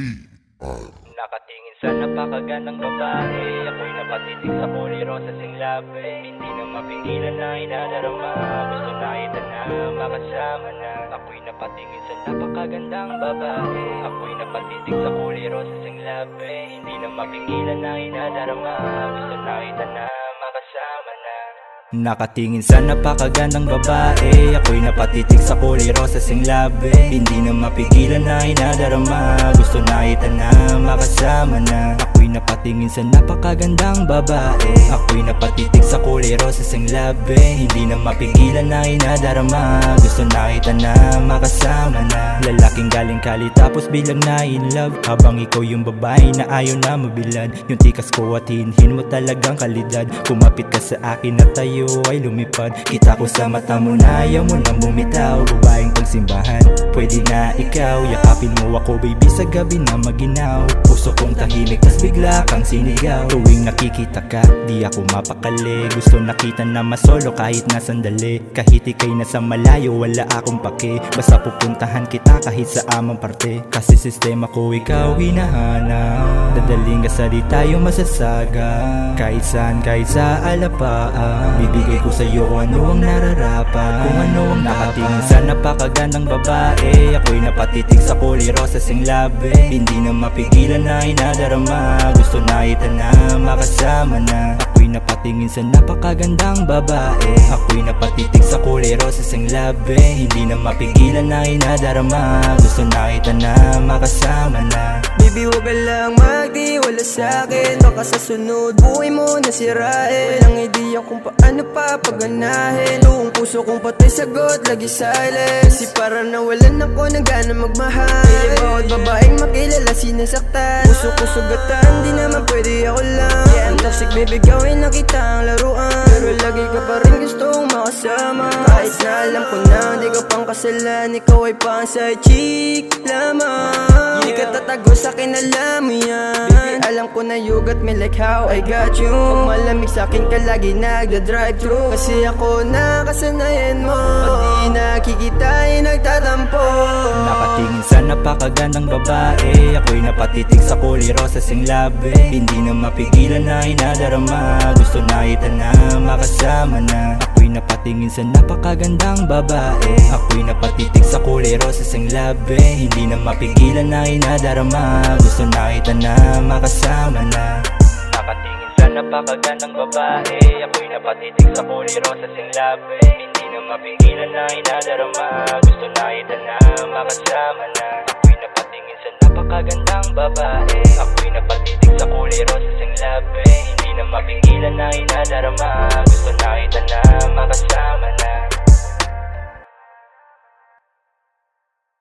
Nakatingin sa napakagandang babae, ako'y napatitig sa kulay rosas ang labi. Hindi na mapigilan na inadarama, gusto na kita na makasama na. Ako'y napatingin sa napakagandang babae, ako'y napatitig sa kulay rosas ang labi. Hindi na mapigilan na inadarama, gusto na kita na makasama na. Nakatingin sa napakagandang babae, ako'y napatitig sa kulay rosas ang labi. Hindi na mapigilan na inadarama, gusto na kita na makasama na. Ako'y napatingin sa napakagandang babae, ako'y napatitig sa kulay rosas ang labi. Hindi na mapigilan na inadarama, gusto na kita na makasama na. Lalaking galing Cali tapos bilang na in love, habang ikaw yung babae na ayaw na mabilad. Yung tikas ko at hinhin mo talagang kalidad. Kumapit ka sa akin at tayo ay lumipad. Kita ko sa mata mo na ayaw mo nang bumitaw. Babaeng pangsimbahan, pwede nga ikaw. Yakapin mo ako baby sa gabi na maginaw. Puso kong tahimik tas bigla kang sinigaw. Tuwing nakikita ka, di ako mapakali. Gusto nakita na masolo kahit na sandali. Kahit ikay nasa malayo, wala akong pake. Basta pupuntahan kita kahit sa amang parte. Kasi sistema ko ikaw hinahanap. Dadaling ka sa di tayo masasaga. Kahit saan, kahit sa alapaan, bibigay ko sa'yo kung ano ang nararapat. Kung ano ang nakatingin sa napakagandang babae, ako'y napatitig sa kulay rosas ang labi. Hindi na mapigilan na inadarama, gusto na kita na makasama na. Ako'y napatingin sa napakagandang babae, ako'y napatitig sa kulay rosas ang labi. Hindi na mapigilan na inadarama, gusto na kita na makasama na. Baby, huwag ka lang magtiwala sa'kin, baka sa sunod buhay mo nasirain. Walang ideya kung paano papaganahin. Buong puso kong patay sagot, lagi silent. Kasi para nawalan ako ng gana magmahal. Hindi bawat babaeng makilala sinasaktan. Puso ko sugatan, di naman pwede ako lang. Yeah, I'm toxic baby, gawin na kitang laruan. Pero lagi ka pa rin gustong makasama. Kahit na alam ko na di ka pang kasalan, ikaw ay pang side chick lamang. Hindi ka tatago sa'kin, alam mo yan. Baby, alam ko na you got me like how I got you. Pag malamig sa'kin ka lagi nagda-drive thru, kasi ako nakasanayan mo. Pag di nakikita ay nagtatampo. Nakatingin sa napakagandang babae, ako'y napatitig sa kulay rosas ang labi. Hindi na mapigilan na inadarama, gusto na kita na makasama na. Ako'y napatingin sa napakagandang babae, ako'y napatitig sa kulay rosas ang labi. Hindi na mapigilan na inadarama, gusto na kita na makasama na. Nakatingin sa napakagandang babae, ako'y napatitig sa kulay rosas ang labi. Hindi na mapigilan na inadarama, gusto na kita na makasama na. Ako'y napatingin sa napakagandang babae, ako'y napatitig sa kulay rosas ang labi. Hindi na mapigilan na inadarama, gusto na kita na makasama.